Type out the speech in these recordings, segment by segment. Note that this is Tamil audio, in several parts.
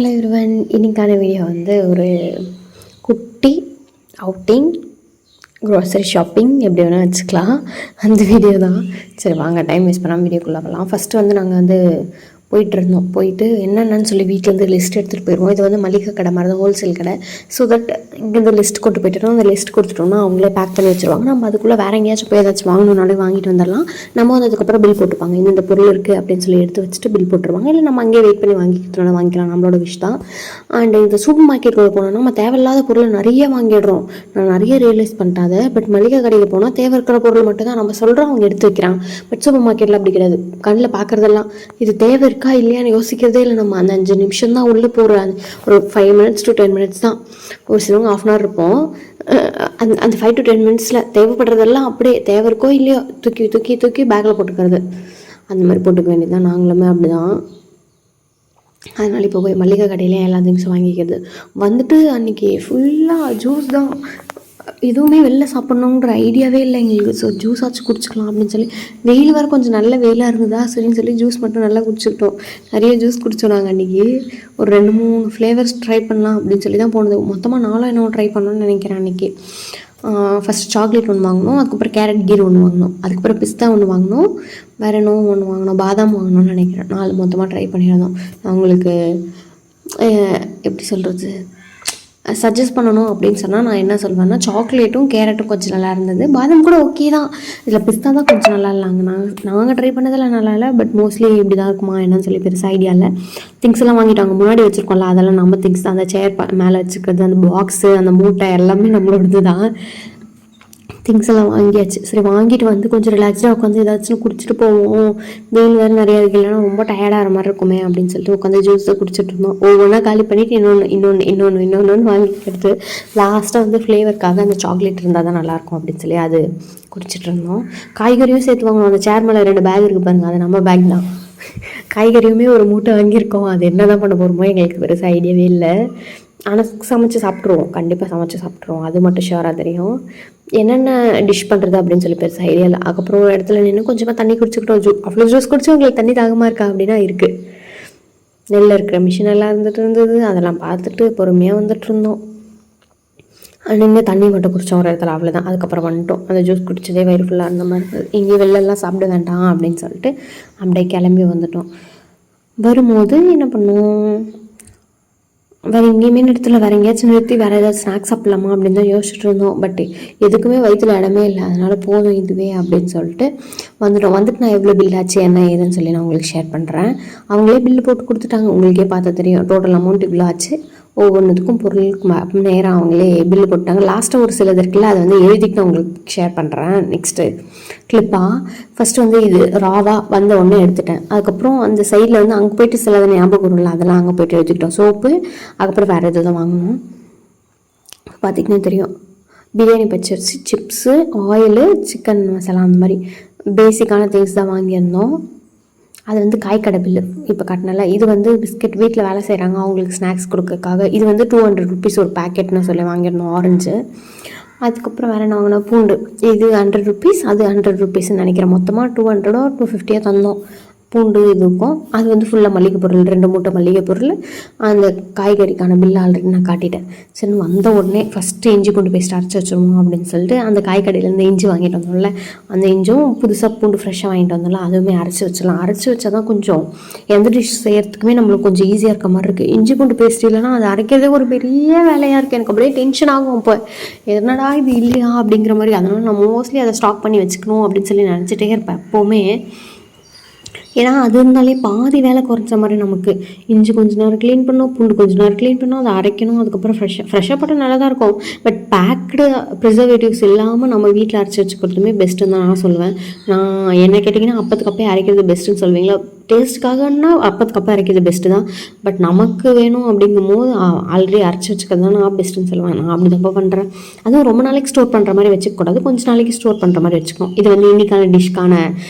ஹலோ எவ்ரிவன், இன்னைக்கான வீடியோ வந்து ஒரு குட்டி அவுட்டிங், க்ரோசரி ஷாப்பிங் எப்படி வேணால் வச்சுக்கலாம். அந்த வீடியோ தான். சரி வாங்க, டைம் வேஸ்ட் பண்ணாமல் வீடியோக்குள்ளே போகலாம். ஃபஸ்ட்டு வந்து நாங்கள் வந்து போயிட்டுருந்தோம். போயிட்டு என்னென்னு சொல்லி வீட்டிலேருந்து லிஸ்ட் எடுத்துகிட்டு போயிடுவோம். இது வந்து மளிகை கடை மாதிரி தான், ஹோல்சேல் கடை. ஸோ தட் இங்கேருந்து லிஸ்ட் கொண்டு போய்ட்டோம். அந்த லிஸ்ட் கொடுத்துட்டோம்னா அவங்களே பேக் பண்ணி வச்சுருவாங்க. நம்ம அதுக்குள்ளே வேறு எங்கேயாச்சும் போய் ஏதாச்சும் வாங்கணுன்னாலே வாங்கிட்டு வந்துடலாம். நம்ம வந்து அதுக்கப்புறம் பில் போட்டுப்பாங்க. இந்த பொருள் இருக்குது அப்படின்னு சொல்லி எடுத்து வச்சுட்டு பில் போட்டுருவாங்க. இல்லை நம்ம அங்கேயே வெயிட் பண்ணி வாங்கிக்கலாம், நம்மளோட விஷ் தான். அண்ட் இந்த சூப்பர் மார்க்கெட்டுக்குள்ளே போனோம்னா நம்ம தேவையில்லாத பொருள் நிறைய வாங்கிடுறோம். நான் நிறைய ரியலைஸ் பண்ணிட்டாது. பட் மளிகை கடைக்கு போனால் தேவை இருக்கிற பொருள் மட்டும் தான் நம்ம சொல்கிறோம், அவங்க எடுத்து வைக்கிறாங்க. பட் சூப்பர் மார்க்கெட்டில் அப்படி கிடையாது. கண்ணில் பார்க்குறதெல்லாம் இது தேவை இருக்கா இல்லையான்னு யோசிக்கிறதே இல்லை. நம்ம அந்த 5 நிமிஷம் தான் உள்ளே போகிற ஒரு 5 minutes to 10 minutes தான். ஒரு சிலவங்க 1/2 hour இருப்போம். அந்த 5 to 10 minutes தேவைப்படுறதெல்லாம் அப்படியே தேவை இருக்கோ இல்லையோ தூக்கி தூக்கி தூக்கி பேக்கில் போட்டுக்கிறது. அந்த மாதிரி போட்டுக்க வேண்டியது தான். நாங்களுமே அப்படி தான். அதனால் இப்போ போய் மளிகை கடையிலே எல்லா திங்ஸும் வாங்கிக்கிறது. வந்துட்டு அன்றைக்கி ஃபுல்லாக ஜூஸ் தான். எதுவுமே வெளில சாப்பிட்ணுன்ற ஐடியாவே இல்லை எங்களுக்கு. ஸோ ஜூஸ் ஆச்சு குடிச்சிக்கலாம் அப்படின்னு சொல்லி, வெயில் வேறு கொஞ்சம் நல்ல வெயிலாக இருந்ததா, சரின்னு சொல்லி ஜூஸ் மட்டும் நல்லா குடிச்சிக்கிட்டோம். நிறைய ஜூஸ் குடித்தோம் நாங்கள் அன்றைக்கி. ஒரு 2-3 ஃப்ளேவர்ஸ் ட்ரை பண்ணலாம் அப்படின்னு சொல்லி தான் போனது. மொத்தமாக 4 என்னவோ ட்ரை பண்ணணும்னு நினைக்கிறேன் அன்றைக்கி. ஃபஸ்ட்டு சாக்லேட் ஒன்று வாங்கினோம், அதுக்கப்புறம் கேரட் கீர் ஒன்று வாங்கினோம், அதுக்கப்புறம் பிஸ்தா ஒன்று வாங்கினோம், வேறு என்னவோ ஒன்று வாங்கினோம், பாதாம் வாங்கினோன்னு நினைக்கிறேன். 4 மொத்தமாக ட்ரை பண்ணியிருந்தோம். அவங்களுக்கு எப்படி சொல்கிறது, சஜஸ்ட் பண்ணணும் அப்படின்னு சொன்னால் நான் என்ன சொல்வேன்னா, சாக்லேட்டும் கேரட்டும் கொஞ்சம் நல்லா இருந்தது. பாதாம் கூட ஓகே தான். இதில் பிஸ்தா தான் கொஞ்சம் நல்லா இல்லைங்க. நாங்கள் ட்ரை பண்ணதெல்லாம் நல்லா இல்லை. பட் மோஸ்ட்லி இப்படி தான் இருக்குமா என்னன்னு சொல்லி பெருசாக ஐடியா இல்லை. திங்ஸ் எல்லாம் வாங்கிட்டாங்க. முன்னாடி வச்சுருக்கோம்ல, அதெல்லாம் நம்ம திங்ஸ் தான். அந்த சேர் மேலே வச்சுக்கிறது, அந்த பாக்ஸு, அந்த மூட்டை எல்லாமே நம்மளோடது தான். திங்ஸ் எல்லாம் வாங்கியாச்சு. சரி வாங்கிட்டு வந்து கொஞ்சம் ரிலாக்ஸ்டாக உட்காந்து ஏதாச்சும் குடிச்சிட்டு போவோம். வெயில் வேறு நிறையா இருக்குது, இல்லைன்னா ரொம்ப டயர்டாகிற மாதிரி இருக்குமே அப்படின்னு சொல்லிட்டு உட்காந்து ஜூஸ் தான் குடிச்சிட்டு இருந்தோம். ஒவ்வொன்றா காலி பண்ணிவிட்டு இன்னொன்று வாங்கிக்கிறது. லாஸ்ட்டாக வந்து ஃப்ளேவருக்காக அந்த சாக்லேட் இருந்தால் தான் நல்லாயிருக்கும் அப்படின்னு சொல்லி அது குடிச்சிட்டு இருந்தோம். காய்கறியும் சேர்த்து வாங்கணும். அந்த சேர் மேலே 2 பேக் இருக்குது பாருங்கள், அது நம்ம பேக் தான். காய்கறியுமே ஒரு மூட்டை வாங்கியிருக்கோம். அது என்ன தான் பண்ண போகிறோமோ எங்களுக்கு பெருசாக ஐடியாவே இல்லை. ஆனால் சமைச்சு சாப்பிட்ருவோம், கண்டிப்பாக சமைச்சு சாப்பிட்ருவோம். அது மட்டும் ஷுவராக தெரியும். என்னென்ன டிஷ் பண்ணுறது அப்படின்னு சொல்லி பெருசாக ஐடியா இல்லை. அதுக்கப்புறம் ஒரு இடத்துல நின்று கொஞ்சமாக தண்ணி குடிச்சுக்கிட்டோம். அவ்வளோ ஜூஸ் குடிச்சு உங்களுக்கு தண்ணி தாகமாக இருக்கா அப்படின்னா இருக்குது. நெல்லில் இருக்கிற மிஷின் எல்லாம் இருந்தது. அதெல்லாம் பார்த்துட்டு பொறுமையாக வந்துட்டு இருந்தோம். நின்று தண்ணி மட்டும் குடித்தோம் ஒரு இடத்துல, அவ்வளோதான். அதுக்கப்புறம் வந்துட்டோம். அந்த ஜூஸ் குடிச்சதே வயிறு ஃபுல்லாக இருந்த மாதிரி இருந்தது. இங்கே வெளிலலாம் சாப்பிட வேண்டாம் அப்படின்னு சொல்லிட்டு அப்படியே கிளம்பி வந்துட்டோம். வரும்போது என்ன பண்ணுவோம், வேறு எங்கேயுமே இடத்துல வேறு எங்கேயாச்சும் நிறுத்தி வேறு ஏதாவது ஸ்நாக்ஸ் சாப்பிட்லாமா அப்படின்னு தான் யோசிச்சுட்டு இருந்தோம். பட் எதுக்குமே வயிற்றுல இடமே இல்லை. அதனால் போதும் இதுவே அப்படின்னு சொல்லிட்டு வந்துட்டோம். வந்துட்டு நான் எவ்வளோ பில் ஆச்சு என்ன ஏதுன்னு சொல்லி நான் உங்களுக்கு ஷேர் பண்ணுறேன். அவங்களே பில்லு போட்டு கொடுத்துட்டாங்க. உங்களுக்கே பார்த்தா தெரியும் டோட்டல் அமௌண்ட் இவ்வளோ ஆச்சு. ஒவ்வொன்றுத்துக்கும் பொருளுக்கு நேராக அவங்களே பில்லு போட்டாங்க. லாஸ்ட்டாக ஒரு சிலது இருக்குல்ல, அதை வந்து எழுதிட்டு நான் உங்களுக்கு ஷேர் பண்ணுறேன் நெக்ஸ்ட்டு கிளிப்பாக. ஃபஸ்ட்டு வந்து இது ராவாக வந்த ஒன்று எடுத்துட்டேன். அதுக்கப்புறம் அந்த சைடில் வந்து அங்கே போய்ட்டு சிலது ஞாபகம் வரும்ல, அதெல்லாம் அங்கே போய்ட்டு எழுதிக்கிட்டோம். சோப்பு, அதுக்கப்புறம் வேறு எது தான் வாங்கணும் பார்த்திங்கன்னா தெரியும். பிரியாணி பச்சரிசி, சிப்ஸு, ஆயிலு, சிக்கன் மசாலா, அந்த மாதிரி பேசிக்கான திங்ஸ் தான் வாங்கியிருந்தோம். அது வந்து காய்கடை பில்லு இப்போ கட்டினல. இது வந்து பிஸ்கெட் வீட்டில் வேலை செய்கிறாங்க, அவங்களுக்கு ஸ்நாக்ஸ் கொடுக்கறதுக்காக. இது வந்து 200 rupees ஒரு பேக்கெட்னு சொல்லி வாங்கியிருந்தோம், ஆரஞ்சு. அதுக்கப்புறம் வேறு என்ன வாங்கினோம், பூண்டு. இது 100 rupees, அது 100 rupeesன்னு நினைக்கிறேன். மொத்தமாக 200 or 250 தந்தோம். பூண்டு இதுக்கும் அது வந்து ஃபுல்லாக மளிகை பொருள், 2 மூட்டை மளிகை பொருள். அந்த காய்கறிக்கான பில் ஆல்ரெடி நான் காட்டிட்டேன். சரி வந்த உடனே ஃபஸ்ட்டு இஞ்சி பூண்டு பேஸ்ட் அரைச்சி வச்சுருவோம் அப்படின்னு சொல்லிட்டு அந்த காய்கடையிலேருந்து இஞ்சி வாங்கிட்டு வந்தோம்ல, அந்த இஞ்சும் புதுசாக பூண்டு ஃப்ரெஷ்ஷாக வாங்கிட்டு வந்தோம்ல, அதுவுமே அரைச்சி வச்சிடலாம். அரைச்சி வச்சா தான் கொஞ்சம் எந்த டிஷ் செய்கிறதுக்குமே நம்மளுக்கு கொஞ்சம் ஈஸியாக இருக்க மாதிரி இருக்குது. இஞ்சி பூண்டு பேஸ்ட் இல்லைன்னா அது அரைக்கிறதே ஒரு பெரிய வேலையாக இருக்குது. எனக்கு அப்படியே டென்ஷன் ஆகும். இப்போ என்னடா இது இல்லையா அப்படிங்கிற மாதிரி. அதனால் நான் மோஸ்ட்லி அதை ஸ்டாக் பண்ணி வச்சுக்கணும் அப்படின்னு சொல்லி நினச்சிட்டே இருப்பேன் எப்போவுமே. ஏன்னா அது இருந்தாலே பாதி வேலை குறைச்ச மாதிரி நமக்கு. இஞ்சி கொஞ்சம் நேரம் க்ளீன் பண்ணணும், பூண்டு கொஞ்சம் நேரம் க்ளீன் பண்ணணும், அதை அரைக்கணும். அதுக்கப்புறம் ஃப்ரெஷ்ஷாக போட்டால் நல்லா தான் இருக்கும். பட் பேக்டு ப்ரிசர்வேட்டிவ்ஸ் இல்லாமல் நம்ம வீட்டில் அரைச்சி வச்சுக்கிறதுமே பெஸ்ட்டுன்னு தான் நான் சொல்லுவேன். நான் என்ன கேட்டிங்கன்னா அப்பத்துக்கப்பே அரைக்கிறது பெஸ்ட்டுன்னு சொல்லுவீங்களா? டேஸ்ட்டுக்காகன்னா அப்பத்துக்கப்போ அரைக்கிறது பெஸ்ட்டு தான். பட் நமக்கு வேணும் அப்படிங்கும் போது ஆல்ரெடி அரைச்சி வச்சுக்கிறது தான் நான் பெஸ்ட்டுன்னு சொல்லுவேன். நான் அப்படி தப்பா பண்ணுறேன். அதுவும் ரொம்ப நாளைக்கு ஸ்டோர் பண்ணுற மாதிரி வச்சுக்கூடாது, கொஞ்சம் நாளைக்கு ஸ்டோர் பண்ணுற மாதிரி வச்சுக்கணும். இது வந்து இன்றைக்கான டிஷ்க்கான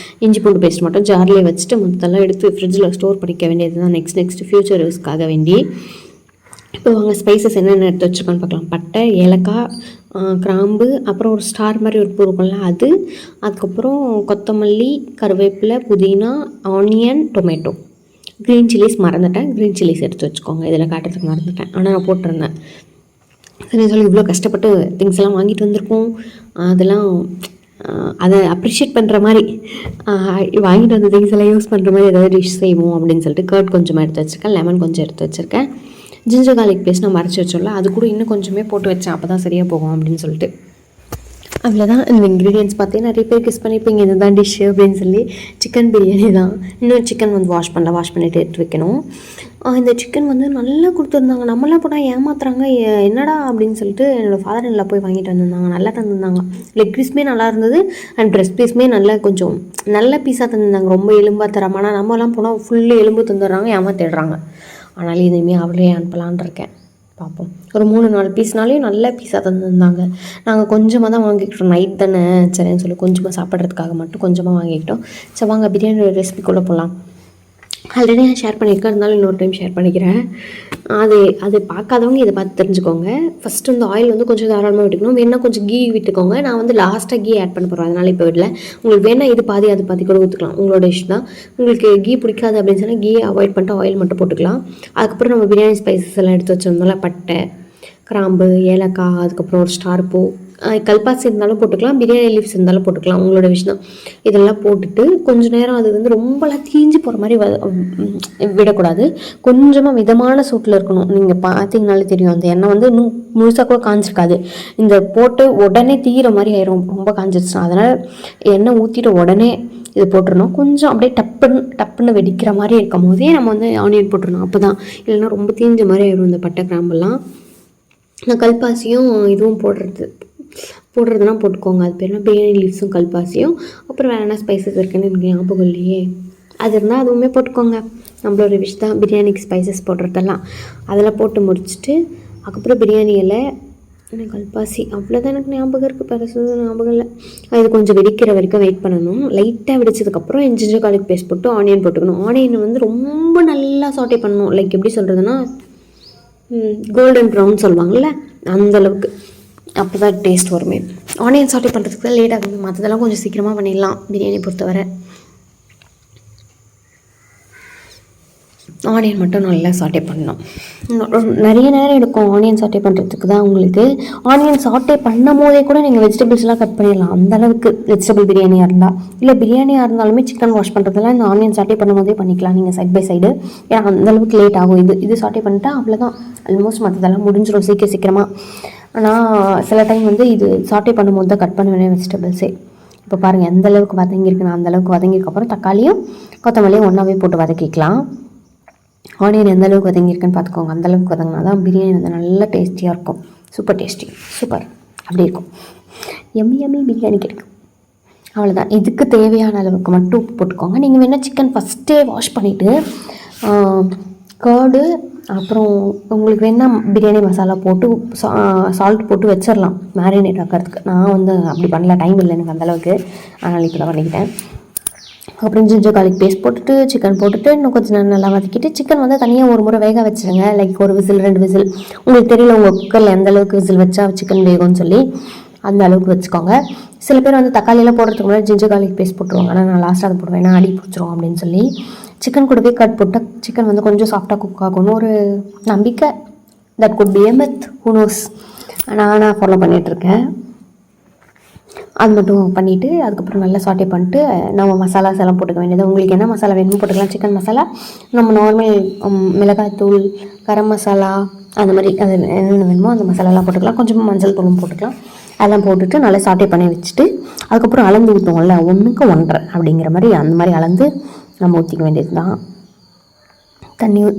இஞ்சி பூண்டு பேஸ்ட் மட்டும் ஜார்லேயே வச்சுட்டு மொத்தெல்லாம் எடுத்து ஃப்ரிட்ஜில் ஸ்டோர் பண்ணிக்க வேண்டியது தான். நெக்ஸ்ட் ஃப்யூச்சர் யூஸ்க்காக வேண்டி. இப்போ வாங்க ஸ்பைசஸ் என்னென்ன எடுத்து வச்சுருக்கோன்னு பார்க்கலாம். பட்டை, ஏலக்காய், கிராம்பு, அப்புறம் ஒரு ஸ்டார் மாதிரி ஒரு பூ இருக்கும்ல அது, அதுக்கப்புறம் கொத்தமல்லி, கருவேப்பிலை, புதினா, ஆனியன், டொமேட்டோ, க்ரீன் சில்லிஸ் மறந்துட்டேன், க்ரீன் சில்லிஸ் எடுத்து வச்சுக்கோங்க. இதில் காட்டுறதுக்கு மறந்துட்டேன், ஆனால் நான் போட்டிருந்தேன். சரி சொல்லி இவ்வளோ கஷ்டப்பட்டு திங்ஸ் எல்லாம் வாங்கிட்டு வந்திருக்கோம். அதெல்லாம் அதை அப்ரிஷியேட் பண்ணுற மாதிரி வாங்கிட்டு வந்த திங்ஸ் எல்லாம் யூஸ் பண்ணுற மாதிரி ஏதாவது டிஷ் செய்வோம் அப்படின்னு சொல்லிட்டு கர்ட் கொஞ்சமாக எடுத்து வச்சுருக்கேன், லெமன் கொஞ்சம் எடுத்து வச்சுருக்கேன், ஜிஞ்சர் கார்லிக் பேஸ்ட் நான் மறைச்சி வச்சோம்ல அது கூட இன்னும் கொஞ்சமே போட்டு வச்சேன், அப்போ தான் சரியாக போகும் அப்படின்னு சொல்லிட்டு. அவ்வளோதான். இந்த இன்க்ரீடியன்ஸ் பார்த்து நிறைய பேர் கிஸ் பண்ணியிருப்பீங்க இதுதான் டிஷ்ஷு அப்படின்னு சொல்லி. சிக்கன் பிரியாணி தான். இன்னும் சிக்கன் வந்து வாஷ் பண்ணிவிட்டு எடுத்து வைக்கணும். இந்த சிக்கன் வந்து நல்லா கொடுத்துருந்தாங்க. நம்மளாம் போனால் ஏமாத்துறாங்க என்னடா அப்படின்னு சொல்லிட்டு என்னோடய ஃபாதர் நல்லா போய் வாங்கிட்டு வந்திருந்தாங்க. நல்லா தந்துருந்தாங்க. லெக் பீஸுமே நல்லா இருந்தது அண்ட் ப்ரெஸ்ட் பீஸுமே நல்லா கொஞ்சம் நல்ல பீஸாக தந்துருந்தாங்க. ரொம்ப எலும்பாக தராமல். ஆனால் நம்மலாம் போனால் ஃபுல்லு எலும்பு தந்துடுறாங்க, ஏமாத்திடுறாங்க. ஆனாலும் இனிமேல் அவளே அனுப்பலான் இருக்கேன். பார்ப்போம். ஒரு 3-4 பீஸ்னாலையும் நல்ல பீஸாக தந்துருந்தாங்க. நாங்கள் கொஞ்சமாக தான் வாங்கிக்கிட்டோம், நைட் தானே சரின்னு சொல்லி கொஞ்சமாக சாப்பிட்றதுக்காக மட்டும் கொஞ்சமாக வாங்கிக்கிட்டோம். சரி வாங்க பிரியாணி ரெசிபிக்குள்ளே போகலாம். ஆல்ரெடி நான் ஷேர் பண்ணியிருக்கேன், இருந்தாலும் இன்னொரு டைம் ஷேர் பண்ணிக்கிறேன். அது பார்க்காதவங்க இதை பார்த்து தெரிஞ்சுக்கோங்க. ஃபஸ்ட்டு வந்து ஆயில் வந்து கொஞ்சம் தாராளமாக விட்டுக்கணும். வேணால் கொஞ்சம் கீ விட்டுக்கோங்க. நான் வந்து லாஸ்ட்டாக கீ ஆட் பண்ண போகிறேன், அதனால் இப்போ விடல. உங்களுக்கு வேணால் இது பாதி அது பாதி கூட ஊற்றுக்கலாம், உங்களோட இஷ் தான். உங்களுக்கு கீ பிடிக்காது அப்படின்னு சொன்னால் கீ அவாய்ட் பண்ணிட்டு ஆயில் மட்டும் போட்டுக்கலாம். அதுக்கப்புறம் நம்ம பிரியாணி ஸ்பைசஸ் எல்லாம் எடுத்து வச்சிருந்தோம்ல, பட்டை, கிராம்பு, ஏலக்காய், அதுக்கப்புறம் ஒரு ஸ்டார் பூ, கல்பாசி இருந்தாலும் போட்டுக்கலாம், பிரியாணி லீவ்ஸ் இருந்தாலும் போட்டுக்கலாம், உங்களோட விஷயம். இதெல்லாம் போட்டுட்டு கொஞ்சம் நேரம் அது வந்து ரொம்பலாம் தீஞ்சு போகிற மாதிரி விடக்கூடாது. கொஞ்சமாக மிதமான சூட்டில் இருக்கணும். நீங்கள் பார்த்தீங்கனாலே தெரியும், அந்த எண்ணெய் வந்து இன்னும் முழுசாக கூட காஞ்சிருக்காது. இந்த போட்டு உடனே தீயிற மாதிரி ஆயிரும், ரொம்ப காஞ்சிருச்சுன்னா. அதனால் எண்ணெய் ஊற்றிட்டு உடனே இது போட்டுருணும். கொஞ்சம் அப்படியே டப்புன்னு வெடிக்கிற மாதிரி இருக்கும் போதே நம்ம வந்து ஆனியன் போட்டுருணும். அப்போ தான், இல்லைன்னா ரொம்ப தீஞ்ச மாதிரி ஆயிரும் இந்த பட்டை கிராம்பெல்லாம். நான் கல்பாசியும் இதுவும் போடுறதுனா போட்டுக்கோங்க. அது பேர் பிரியாணி லீவ்ஸும் கல்பாசியும். அப்புறம் வேறு என்ன ஸ்பைசஸ் இருக்குன்னு எனக்கு ஞாபகம் இல்லையே, அது இருந்தால் அதுவுமே போட்டுக்கோங்க. நம்மளோட விஷ் தான் பிரியாணிக்கு ஸ்பைசஸ் போடுறதெல்லாம். அதெல்லாம் போட்டு முடிச்சுட்டு அதுக்கப்புறம் பிரியாணி இலை, கல்பாசி, அவ்வளோதான் எனக்கு ஞாபகம் இருக்குது, பெருசு ஞாபகம் இல்லை. அது கொஞ்சம் வெடிக்கிற வரைக்கும் வெயிட் பண்ணணும். லைட்டாக வெடிச்சதுக்கப்புறம் ஜிஞ்சர் கார்லிக் பேஸ்ட் போட்டு ஆனியன் போட்டுக்கணும். ஆனியன் வந்து ரொம்ப நல்லா சாட்டே பண்ணணும். லைக் எப்படி சொல்கிறதுனா கோல்டன் ப்ரௌன் சொல்லுவாங்கள்ல, அந்தளவுக்கு. அப்போ தான் டேஸ்ட் வருமே. ஆனியன் சாட்டே பண்ணுறதுக்கு தான் லேட் ஆகுது, மற்றதெல்லாம் கொஞ்சம் சீக்கிரமாக பண்ணிடலாம் பிரியாணி பொறுத்தவரை. ஆனியன் மட்டும் நல்லா சாட்டே பண்ணணும். நிறைய நேரம் எடுக்கும் ஆனியன் சாட்டே பண்ணுறதுக்கு தான் உங்களுக்கு. ஆனியன் சாட்டே பண்ணும் போதே கூட நீங்கள் வெஜிடபிள்ஸ்லாம் கட் பண்ணிடலாம், அந்தளவுக்கு வெஜிடபிள் பிரியாணியாக இருந்தால். இல்லை பிரியாணியாக இருந்தாலுமே சிக்கன் வாஷ் பண்ணுறதுலாம் இந்த ஆனியன் சாட்டே பண்ணும் போதே பண்ணிக்கலாம் நீங்கள் சைட் பை சைடு. ஏன்னா அந்தளவுக்கு லேட் ஆகும். இது சாட்டே பண்ணிட்டா அவ்வளோதான், ஆல்மோஸ்ட் மற்றதெல்லாம் முடிஞ்சிடும் சீக்கிரமாக. ஆனால் சில டைம் வந்து இது சாட்டே பண்ணும்போது தான் கட் பண்ணுவேன் வெஜிடபிள்ஸே. இப்போ பாருங்கள் எந்த அளவுக்கு வதங்கியிருக்கு. நான் அந்தளவுக்கு வதங்கியிருக்கப்புறம் தக்காளியும் கொத்தமல்லியும் ஒன்றாவே போட்டு வதக்கிக்கலாம். ஆனியன் எந்த அளவுக்கு வதங்கியிருக்குன்னு பார்த்துக்கோங்க. அந்தளவுக்கு வதங்கினா தான் பிரியாணி வந்து நல்லா டேஸ்டியாக இருக்கும். சூப்பர் டேஸ்டி, சூப்பர் அப்படி இருக்கும். எம்மி பிரியாணி கிடைக்கும். அவ்வளோதான். இதுக்கு தேவையான அளவுக்கு மட்டும் உப்பு போட்டுக்கோங்க. நீங்கள் வேணால் சிக்கன் ஃபஸ்ட்டே வாஷ் பண்ணிவிட்டு கர்டு அப்புறம் உங்களுக்கு வேணால் பிரியாணி மசாலா போட்டு சால்ட் போட்டு வச்சிடலாம் மேரினேட் ஆக்கிறதுக்கு. நான் வந்து அப்படி பண்ணல, டைம் இல்லை எனக்கு அந்தளவுக்கு, அதனால் இப்போ தான் பண்ணிக்கிட்டேன். அப்புறம் ஜிஞ்சர் கார்லிக் பேஸ்ட் போட்டுட்டு சிக்கன் போட்டுட்டு இன்னும் கொஞ்சம் நேரம் நல்லா வதக்கிட்டு சிக்கன் வந்து தனியாக ஒரு முறை வேக வச்சுருங்க. லைக் ஒரு விசில் 2 விசில், உங்களுக்கு தெரியல உங்கள் குக்கரில் எந்த அளவுக்கு விசில் வச்சா சிக்கன் வேகும்னு சொல்லி அந்த அளவுக்கு வச்சுக்கோங்க. சில பேர் வந்து தக்காளியெல்லாம் போடுறதுக்கு முன்னாடி ஜிஞ்சர் கார்லிக் பேஸ்ட் போட்டுருவாங்க, ஆனால் நான் லாஸ்ட்டாக அதை போடுவேன், ஏன்னா அடி பிடிச்சிரும் அப்படின்னு சொல்லி. சிக்கன் கூடவே கட் போட்டால் சிக்கன் வந்து கொஞ்சம் சாஃப்டாக குக் ஆகணும் ஒரு நம்பிக்கை. That could be a myth, who knows. நான் ஃபாலோ பண்ணிகிட்ருக்கேன். அது மட்டும் பண்ணிவிட்டு அதுக்கப்புறம் நல்லா சாட்டே பண்ணிட்டு நம்ம மசாலாஸ் எல்லாம் போட்டுக்க வேண்டியது. உங்களுக்கு என்ன மசாலா வேணுமோ போட்டுக்கலாம். சிக்கன் மசாலா, நம்ம நார்மல் மிளகாய்த்தூள், கரம் மசாலா, அந்த மாதிரி அது என்னென்ன வேணுமோ அந்த மசாலாலாம் போட்டுக்கலாம். கொஞ்சமாக மஞ்சள் தூளும் போட்டுக்கலாம். அதெல்லாம் போட்டுட்டு நல்லா சாட்டே பண்ணி வச்சுட்டு அதுக்கப்புறம் அளந்து ஊற்றுவோம்ல, 1க்கு 1.5 அப்படிங்கிற மாதிரி அந்த மாதிரி அளந்து நம்ம ஊற்றிக்க வேண்டியது தான்.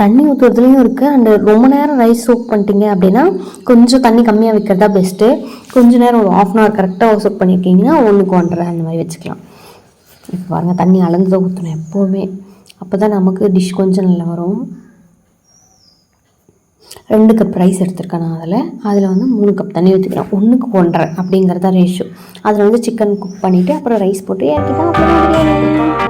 தண்ணி ஊற்றுறதுலையும் இருக்குது. அண்டு ரொம்ப நேரம் ரைஸ் சோக் பண்ணிட்டீங்க அப்படின்னா கொஞ்சம் தண்ணி கம்மியாக வைக்கிறதா பெஸ்ட்டு. கொஞ்சம் நேரம் ஒரு 1/2 hour கரெக்டாக சோக் பண்ணியிருக்கீங்கன்னா 1க்கு 1.5 அந்த மாதிரி வச்சுக்கலாம். இப்போ பாருங்கள், தண்ணி அளந்து தான் ஊற்றணும் எப்போவுமே, அப்போ தான் நமக்கு டிஷ் கொஞ்சம் நல்லா வரும். 2 கப் ரைஸ் எடுத்துருக்கேன் நான். அதில் வந்து 3 கப் தண்ணி ஊற்றிக்கிறேன். 1க்கு 1.5 அப்படிங்கிறத ரேஷியோ. அதில் வந்து சிக்கன் குக் பண்ணிவிட்டு அப்புறம் ரைஸ் போட்டு இறக்கிட்டா அப்புறம்